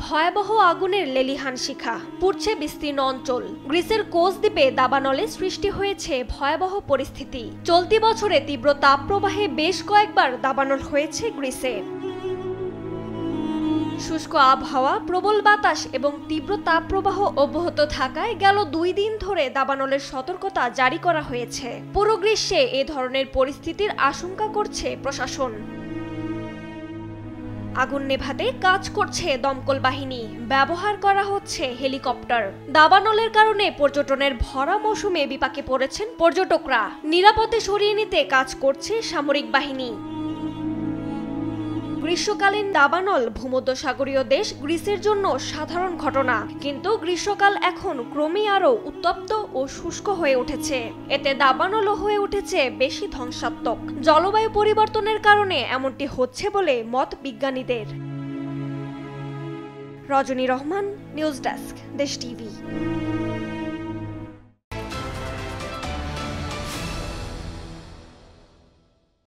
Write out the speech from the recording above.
ভয়াবহ আগুনের লেলিহান শিখা পুড়ছে বিস্তীর্ণ অঞ্চল। গ্রিসের কোস দ্বীপে দাবানলে সৃষ্টি হয়েছে ভয়াবহ পরিস্থিতি। চলতি বছরে তীব্র তাপপ্রবাহে বেশ কয়েকবার দাবানল হয়েছে গ্রিসে। শুষ্ক আবহাওয়া, প্রবল বাতাস এবং তীব্র তাপপ্রবাহ অব্যাহত থাকায় গেল 2 দিন ধরে দাবানলের সতর্কতা জারি করা হয়েছে। পুরো গ্রীষ্মে এ ধরনের পরিস্থিতির আশঙ্কা করছে প্রশাসন। আগুন নেভাতে কাজ করছে দমকল বাহিনী, ব্যবহার করা হচ্ছে হেলিকপ্টার। দাবানলের কারণে পর্যটনের ভরা মৌসুমে বিপাকে পড়েছেন পর্যটকরা। নিরাপদে সরিয়ে নিতে কাজ করছে সামরিক বাহিনী। গ্রীষ্মকালীন দাবানল ভূমধ্যসাগরীয় দেশ গ্রিসের জন্য সাধারণ ঘটনা, কিন্তু গ্রীষ্মকাল এখন ক্রমেই আরও উত্তপ্ত ও শুষ্ক হয়ে উঠেছে। এতে দাবানলও হয়ে উঠেছে বেশি ধ্বংসাত্মক। জলবায়ু পরিবর্তনের কারণে এমনটি হচ্ছে বলে মত বিজ্ঞানীদের। রজনী রহমান, নিউজ ডেস্ক, দেশ টিভি।